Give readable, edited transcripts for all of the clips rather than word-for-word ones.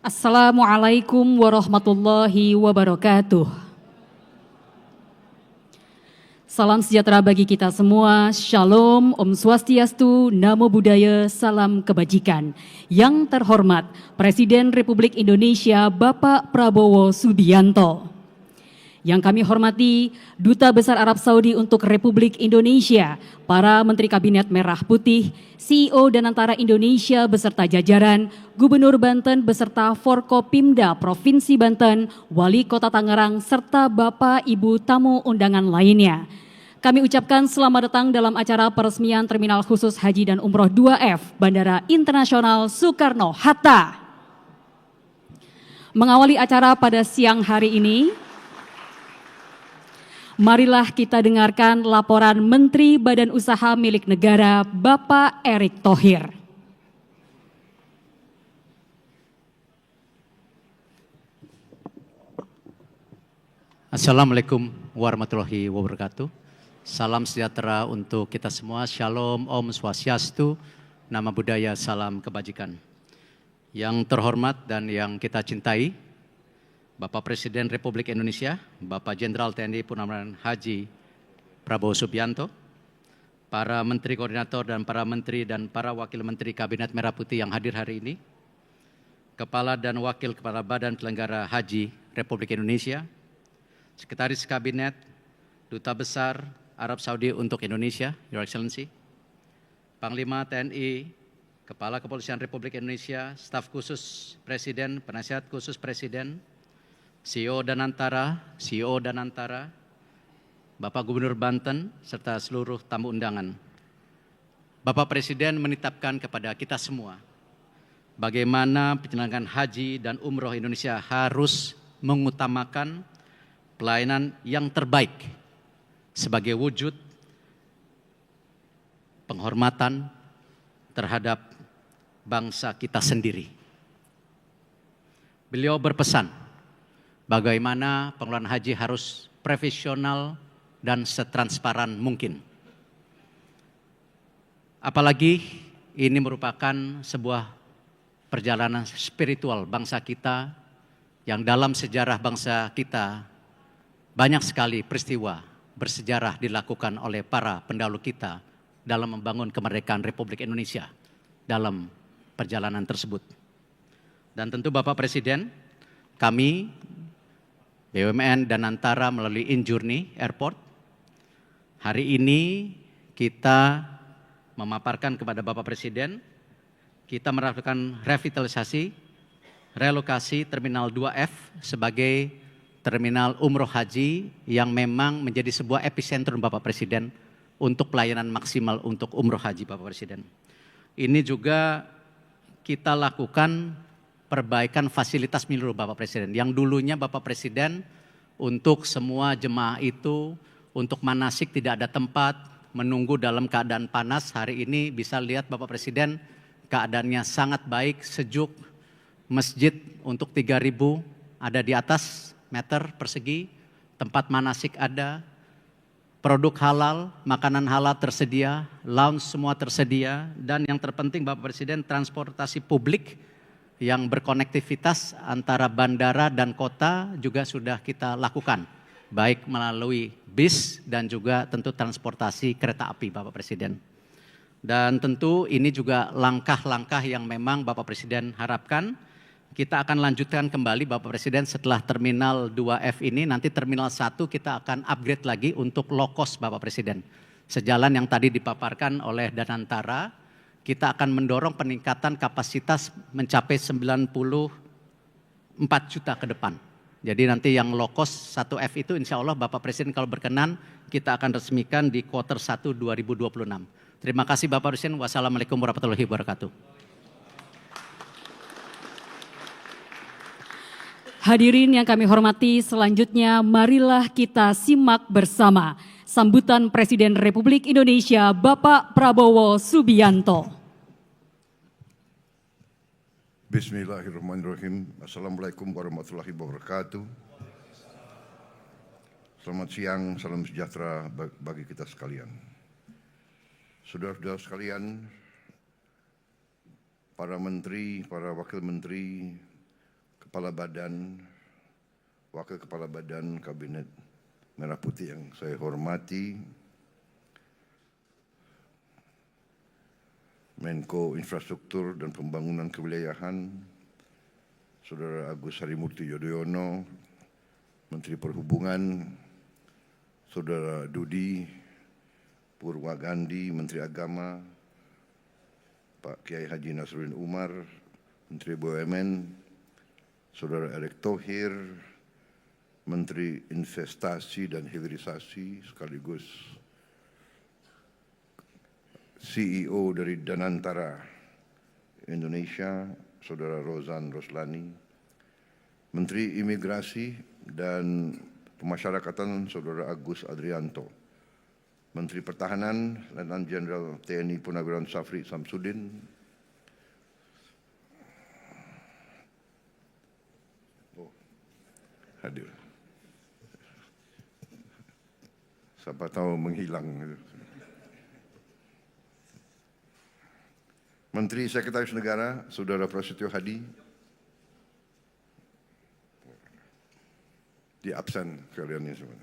Assalamualaikum warahmatullahi wabarakatuh. Salam sejahtera bagi kita semua, Shalom, Om Swastiastu, Namo Buddhaya, Salam Kebajikan. Yang terhormat Presiden Republik Indonesia Bapak Prabowo Subianto. Yang kami hormati Duta Besar Arab Saudi untuk Republik Indonesia, para Menteri Kabinet Merah Putih, CEO Danantara Indonesia beserta jajaran, Gubernur Banten beserta Forkopimda Provinsi Banten, Wali Kota Tangerang, serta Bapak Ibu tamu undangan lainnya. Kami ucapkan selamat datang dalam acara peresmian Terminal Khusus Haji dan Umroh 2F Bandara Internasional Soekarno-Hatta. Mengawali acara pada siang hari ini, marilah kita dengarkan laporan Menteri Badan Usaha Milik Negara Bapak Erick Thohir. Assalamualaikum warahmatullahi wabarakatuh. Salam sejahtera untuk kita semua. Shalom, Om Swastiastu, Namo Buddhaya, Salam Kebajikan. Yang terhormat dan yang kita cintai, Bapak Presiden Republik Indonesia, Bapak Jenderal TNI Purnawirawan Haji Prabowo Subianto, para Menteri Koordinator dan para Menteri dan para Wakil Menteri Kabinet Merah Putih yang hadir hari ini, Kepala dan Wakil Kepala Badan Penyelenggara Haji Republik Indonesia, Sekretaris Kabinet, Duta Besar Arab Saudi untuk Indonesia, Your Excellency, Panglima TNI, Kepala Kepolisian Republik Indonesia, Staf Khusus Presiden, Penasihat Khusus Presiden, CEO Danantara, Bapak Gubernur Banten, serta seluruh tamu undangan. Bapak Presiden menitipkan kepada kita semua bagaimana penyelenggaraan haji dan umroh Indonesia harus mengutamakan pelayanan yang terbaik sebagai wujud penghormatan terhadap bangsa kita sendiri. Beliau berpesan bagaimana pengelolaan haji harus profesional dan setransparan mungkin. Apalagi ini merupakan sebuah perjalanan spiritual bangsa kita yang dalam sejarah bangsa kita banyak sekali peristiwa bersejarah dilakukan oleh para pendahulu kita dalam membangun kemerdekaan Republik Indonesia dalam perjalanan tersebut. Dan tentu Bapak Presiden, kami BUMN Danantara melalui InJourney Airport, hari ini kita memaparkan kepada Bapak Presiden, kita melakukan revitalisasi, relokasi Terminal 2F sebagai Terminal Umroh Haji yang memang menjadi sebuah epicentrum Bapak Presiden untuk pelayanan maksimal untuk Umroh Haji Bapak Presiden. Ini juga kita lakukan perbaikan fasilitas menyeluruh Bapak Presiden. Yang dulunya Bapak Presiden untuk semua jemaah itu untuk manasik tidak ada tempat, menunggu dalam keadaan panas. Hari ini bisa lihat Bapak Presiden keadaannya sangat baik, sejuk. Masjid untuk 3.000 ada di atas meter persegi, tempat manasik ada, produk halal, makanan halal tersedia, lounge semua tersedia, dan yang terpenting Bapak Presiden transportasi publik yang berkonektivitas antara bandara dan kota juga sudah kita lakukan, baik melalui bis dan juga tentu transportasi kereta api Bapak Presiden. Dan tentu ini juga langkah-langkah yang memang Bapak Presiden harapkan. Kita akan lanjutkan kembali Bapak Presiden setelah Terminal 2F ini, nanti Terminal 1 kita akan upgrade lagi untuk low cost Bapak Presiden. Sejalan yang tadi dipaparkan oleh Danantara, kita akan mendorong peningkatan kapasitas mencapai 94 juta ke depan. Jadi nanti yang low cost 1F itu insya Allah Bapak Presiden kalau berkenan kita akan resmikan di kuartal 1 2026. Terima kasih Bapak Presiden. Wassalamualaikum warahmatullahi wabarakatuh. Hadirin yang kami hormati, selanjutnya marilah kita simak bersama sambutan Presiden Republik Indonesia Bapak Prabowo Subianto. Bismillahirrahmanirrahim. Assalamualaikum warahmatullahi wabarakatuh. Selamat siang, salam sejahtera bagi kita sekalian. Saudara-saudara sekalian, para menteri, para wakil menteri, Wakil Kepala Badan Kabinet Merah Putih yang saya hormati, Menko Infrastruktur dan Pembangunan Kewilayahan, Saudara Agus Harimurti Yudhoyono, Menteri Perhubungan, Saudara Dudi Purwagandi, Menteri Agama, Pak Kiai Haji Nasruddin Umar, Menteri BUMN, Saudara Erick Thohir, Menteri Investasi dan Hilirisasi sekaligus CEO dari Danantara Indonesia, Saudara Rozan Roslani, Menteri Imigrasi dan Pemasyarakatan, Saudara Agus Adrianto, Menteri Pertahanan, Letnan Jenderal TNI Purnawirawan Safri Samsudin, hadir. Siapa tahu menghilang. Menteri Sekretaris Negara, Saudara Prasetyo Hadi, di absen kalian ini semua.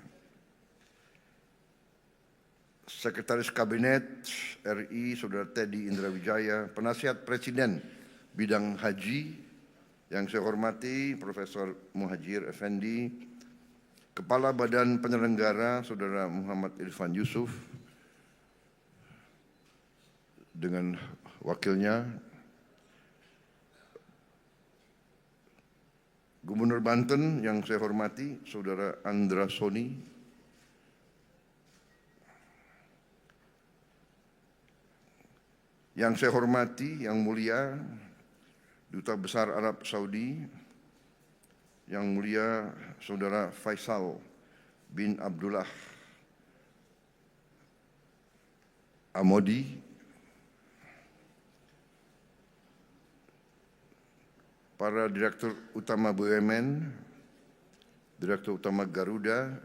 Sekretaris Kabinet RI, Saudara Teddy Indrawijaya, Penasihat Presiden Bidang Haji, yang saya hormati Profesor Muhajir Effendi, Kepala Badan Penyelenggara, Saudara Muhammad Irfan Yusuf, dengan wakilnya, Gubernur Banten yang saya hormati, Saudara Andra Soni, yang saya hormati, yang mulia, Duta Besar Arab Saudi, yang mulia Saudara Faisal bin Abdullah Amodi, para Direktur Utama BUMN, Direktur Utama Garuda,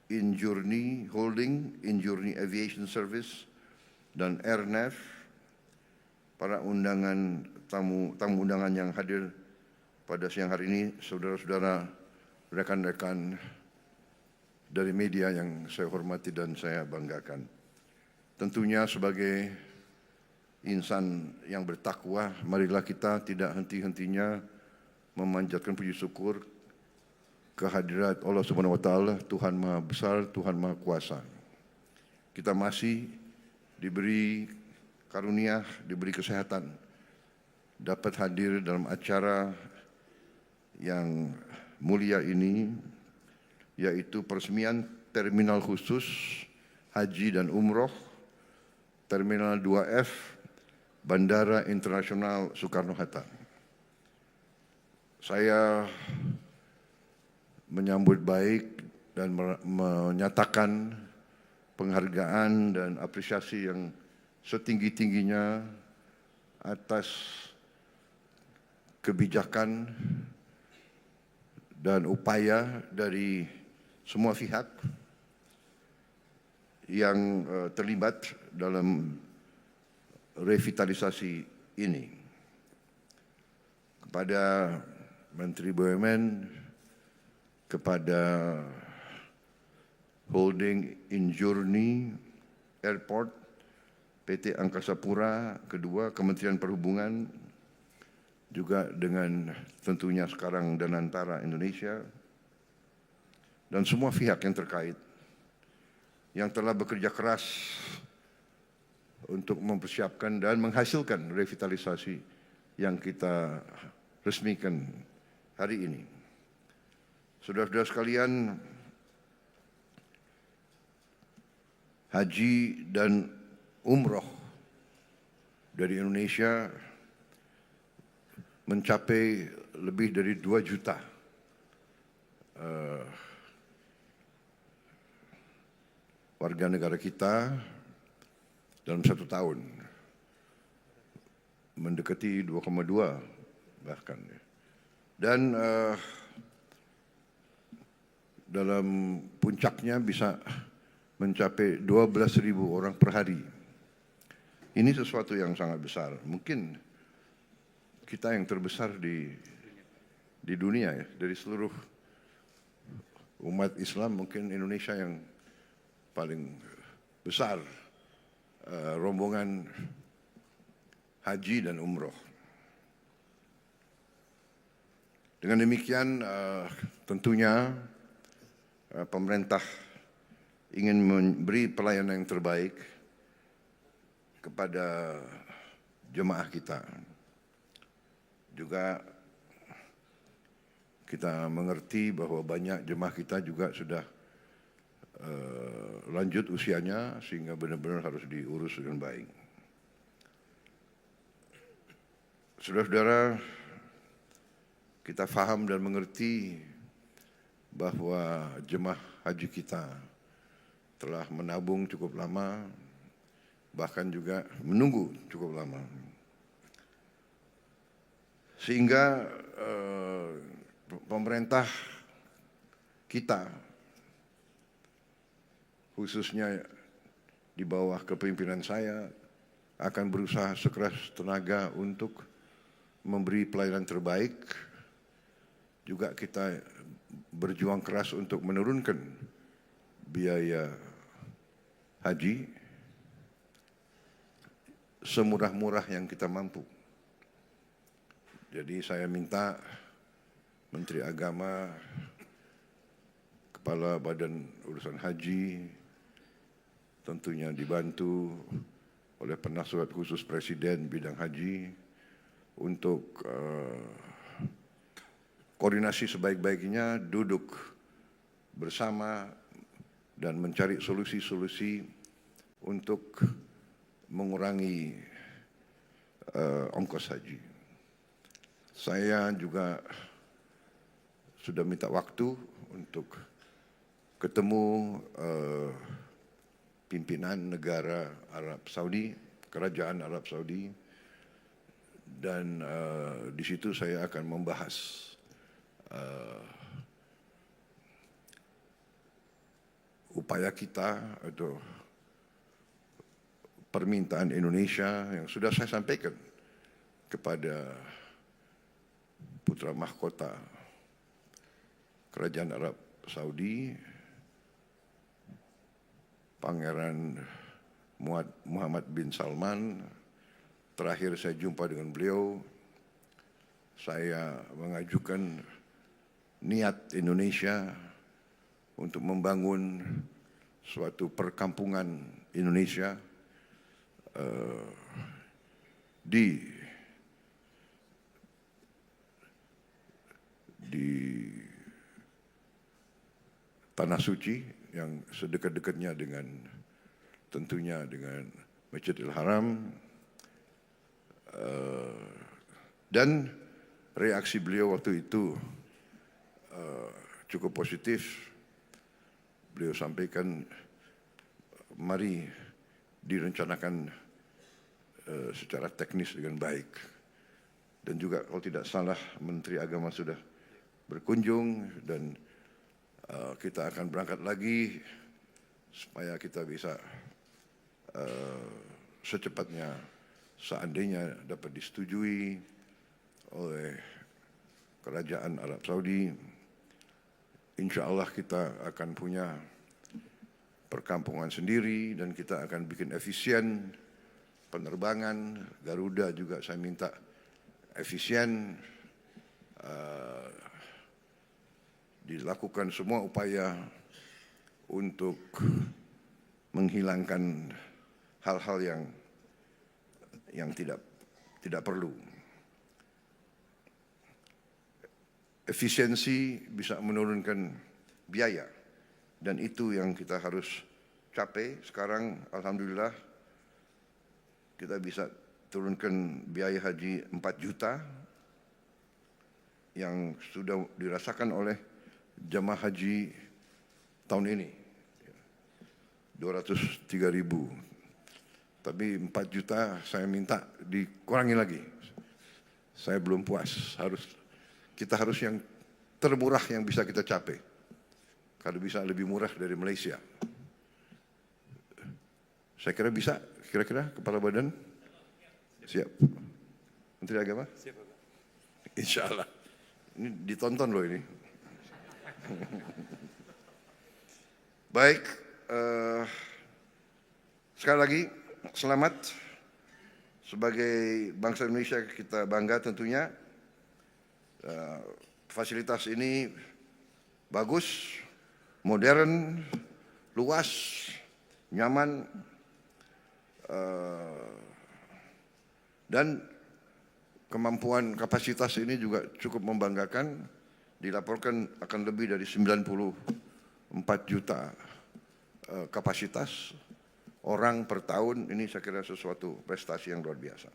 Injourney Holding, Injourney Aviation Service, dan Airnav, para tamu undangan yang hadir pada siang hari ini, saudara-saudara, rekan-rekan dari media yang saya hormati dan saya banggakan. Tentunya sebagai insan yang bertakwa, marilah kita tidak henti-hentinya memanjatkan puji syukur kehadirat Allah Subhanahu wa taala, Tuhan Maha Besar, Tuhan Maha Kuasa. Kita masih diberi karunia, diberi kesehatan, dapat hadir dalam acara yang mulia ini, yaitu peresmian Terminal Khusus Haji dan Umroh Terminal 2F Bandara Internasional Soekarno-Hatta. Saya menyambut baik dan menyatakan penghargaan dan apresiasi yang setinggi-tingginya atas kebijakan dan upaya dari semua pihak yang terlibat dalam revitalisasi ini. Kepada Menteri BUMN, kepada Holding Injourney Airport, PT Angkasa Pura, kedua Kementerian Perhubungan, juga dengan tentunya sekarang Danantara Indonesia, dan semua pihak yang terkait yang telah bekerja keras untuk mempersiapkan dan menghasilkan revitalisasi yang kita resmikan hari ini. Saudara-saudara sekalian, haji dan umroh dari Indonesia mencapai lebih dari 2 juta warga negara kita dalam 1 tahun, mendekati 2,2 bahkan. Dan dalam puncaknya bisa mencapai 12.000 orang per hari. Ini sesuatu yang sangat besar. Mungkin kita yang terbesar di di dunia ya, dari seluruh umat Islam mungkin Indonesia yang paling besar rombongan haji dan umroh. Dengan demikian tentunya pemerintah ingin memberi pelayanan yang terbaik kepada jemaah kita. Juga kita mengerti bahwa banyak jemaah kita juga sudah lanjut usianya sehingga benar-benar harus diurus dengan baik. Saudara-saudara, kita faham dan mengerti bahwa jemaah haji kita telah menabung cukup lama, bahkan juga menunggu cukup lama. Sehingga pemerintah kita, khususnya di bawah kepemimpinan saya, akan berusaha sekeras tenaga untuk memberi pelayanan terbaik. Juga kita berjuang keras untuk menurunkan biaya haji semurah-murah yang kita mampu. Jadi saya minta Menteri Agama, Kepala Badan Urusan Haji, tentunya dibantu oleh Penasihat Khusus Presiden bidang haji untuk koordinasi sebaik-baiknya, duduk bersama dan mencari solusi-solusi untuk mengurangi ongkos haji. Saya juga sudah minta waktu untuk ketemu pimpinan negara Arab Saudi, Kerajaan Arab Saudi, dan di situ saya akan membahas upaya kita atau permintaan Indonesia yang sudah saya sampaikan kepada putra mahkota Kerajaan Arab Saudi, Pangeran Muhammad bin Salman. Terakhir saya jumpa dengan beliau, saya mengajukan niat Indonesia untuk membangun suatu perkampungan Indonesia di Tanah Suci yang sedekat-dekatnya dengan tentunya dengan Masjidil Haram, dan reaksi beliau waktu itu cukup positif. Beliau sampaikan, mari direncanakan secara teknis dengan baik. Dan juga kalau tidak salah Menteri Agama sudah berkunjung dan kita akan berangkat lagi supaya kita bisa secepatnya, seandainya dapat disetujui oleh Kerajaan Arab Saudi, insya Allah kita akan punya perkampungan sendiri dan kita akan bikin efisien penerbangan. Garuda juga saya minta efisien, dilakukan semua upaya untuk menghilangkan hal-hal yang tidak perlu. Efisiensi bisa menurunkan biaya, dan itu yang kita harus capai. Sekarang alhamdulillah kita bisa turunkan biaya haji 4 juta yang sudah dirasakan oleh jemaah haji tahun ini, 203.000. Tapi 4 juta saya minta dikurangi lagi. Saya belum puas, kita harus yang termurah yang bisa kita capai. Kalau bisa lebih murah dari Malaysia. Saya kira bisa, kira-kira Kepala Badan? Siap. Menteri Agama? Siap, Pak. Insya Allah. Ini ditonton loh ini. Baik, sekali lagi selamat. Sebagai bangsa Indonesia kita bangga tentunya. Fasilitas ini bagus, modern, luas, nyaman, dan kemampuan kapasitas ini juga cukup membanggakan. Dilaporkan akan lebih dari 94 juta kapasitas orang per tahun. Ini saya kira sesuatu prestasi yang luar biasa.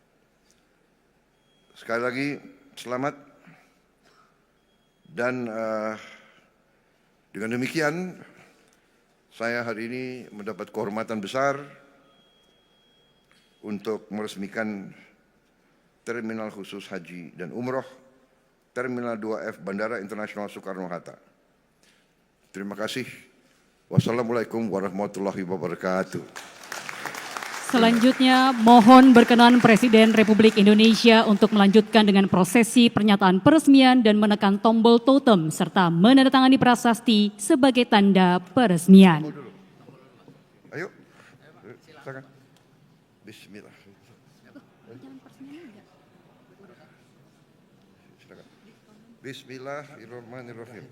Sekali lagi selamat. Dan dengan demikian saya hari ini mendapat kehormatan besar untuk meresmikan Terminal Khusus Haji dan Umroh Terminal 2F Bandara Internasional Soekarno-Hatta. Terima kasih. Wassalamualaikum warahmatullahi wabarakatuh. Selanjutnya, mohon berkenan Presiden Republik Indonesia untuk melanjutkan dengan prosesi pernyataan peresmian dan menekan tombol totem serta menandatangani prasasti sebagai tanda peresmian. Ayo, silakan. Bismillah. Silakan. Bismillahirrahmanirrahim.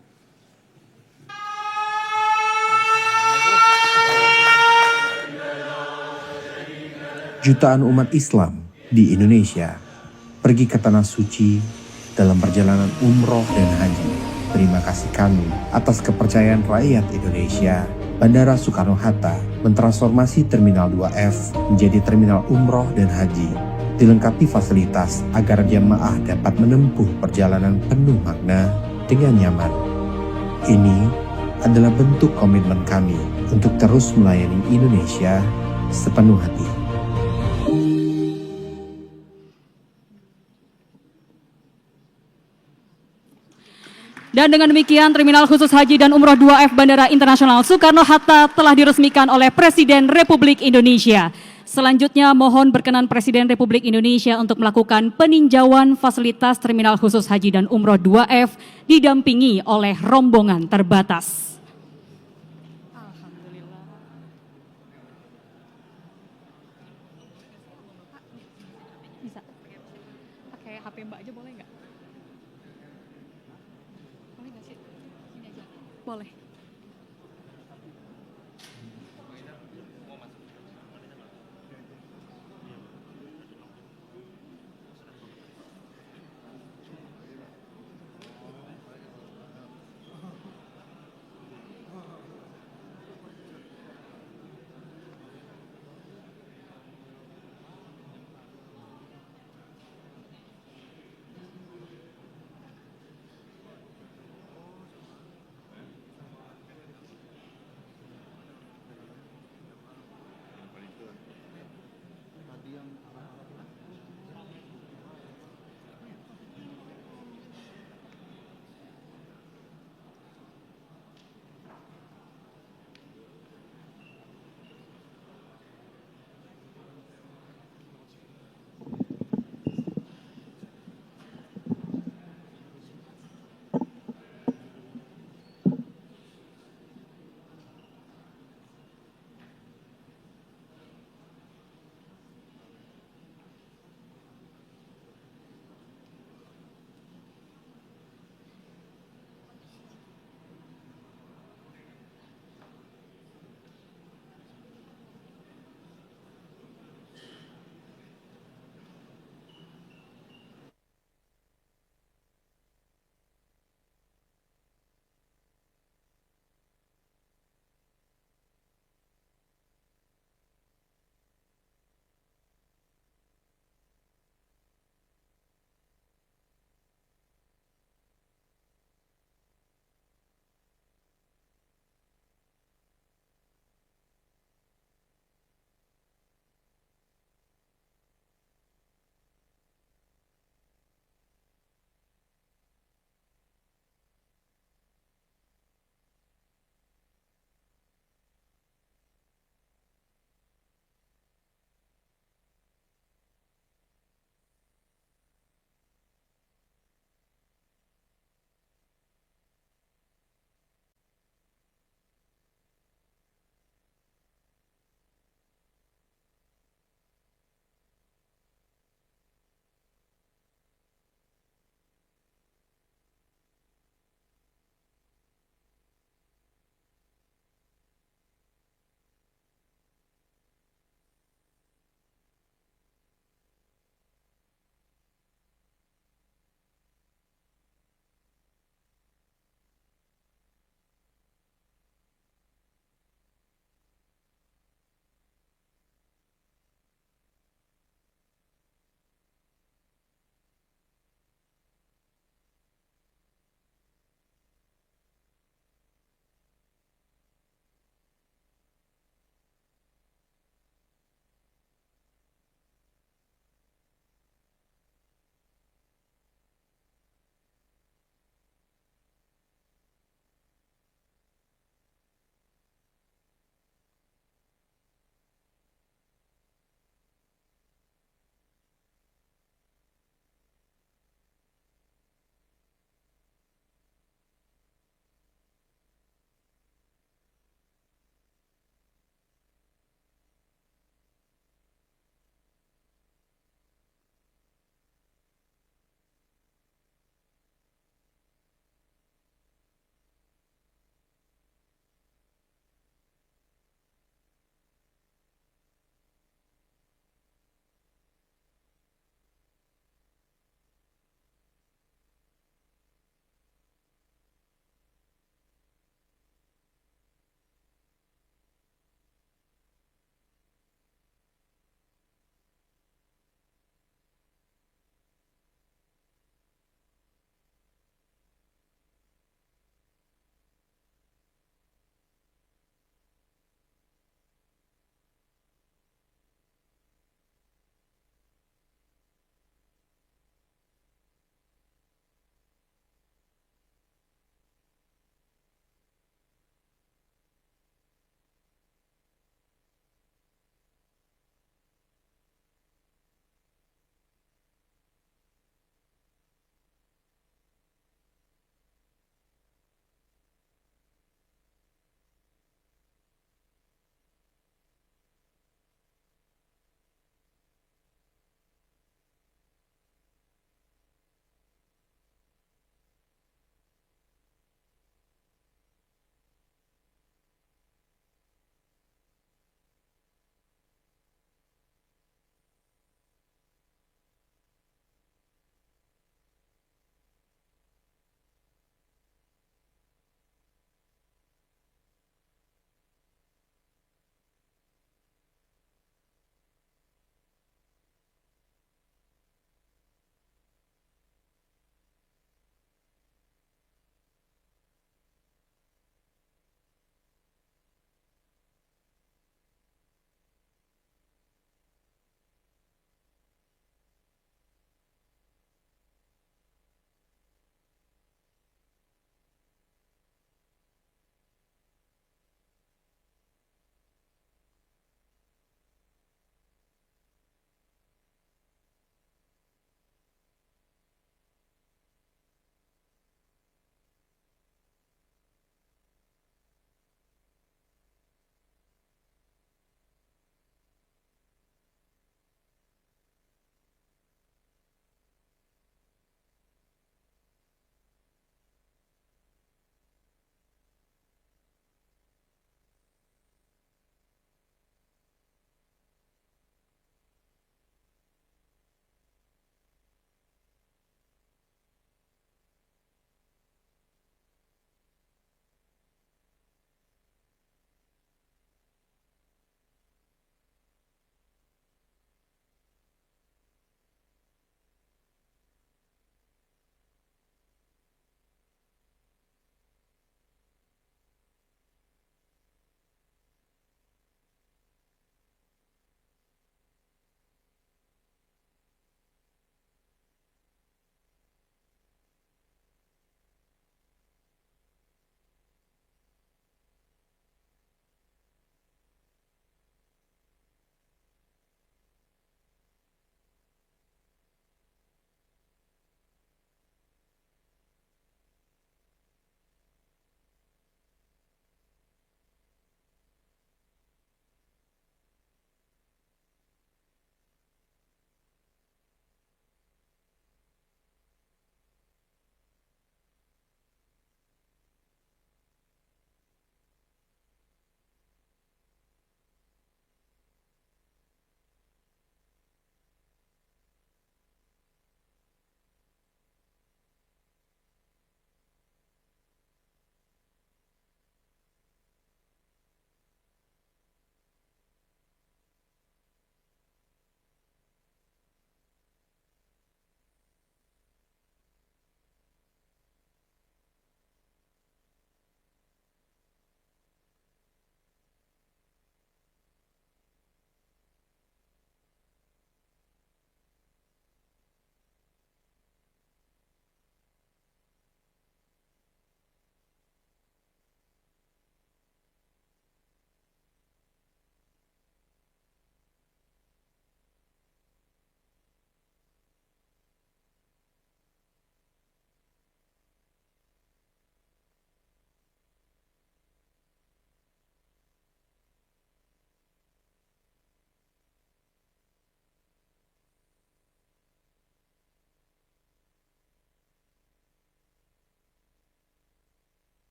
Jutaan umat Islam di Indonesia pergi ke tanah suci dalam perjalanan umroh dan haji. Terima kasih kami atas kepercayaan rakyat Indonesia. Bandara Soekarno-Hatta mentransformasi Terminal 2F menjadi terminal umroh dan haji, dilengkapi fasilitas agar jemaah dapat menempuh perjalanan penuh makna dengan nyaman. Ini adalah bentuk komitmen kami untuk terus melayani Indonesia sepenuh hati. Dan dengan demikian Terminal Khusus Haji dan Umroh 2F Bandara Internasional Soekarno-Hatta telah diresmikan oleh Presiden Republik Indonesia. Selanjutnya mohon berkenan Presiden Republik Indonesia untuk melakukan peninjauan fasilitas Terminal Khusus Haji dan Umroh 2F didampingi oleh rombongan terbatas. Alhamdulillah. Bisa. Pakai HP Mbak aja boleh nggak? Boleh nggak sih? Ini aja. Boleh.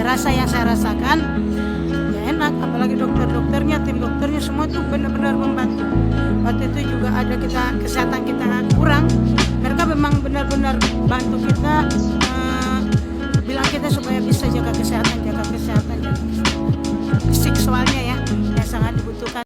rasa yang saya rasakan ya enak, apalagi dokter-dokternya, tim dokternya semua tuh benar-benar membantu. Waktu itu juga ada kesehatan kita kurang, mereka memang benar-benar bantu kita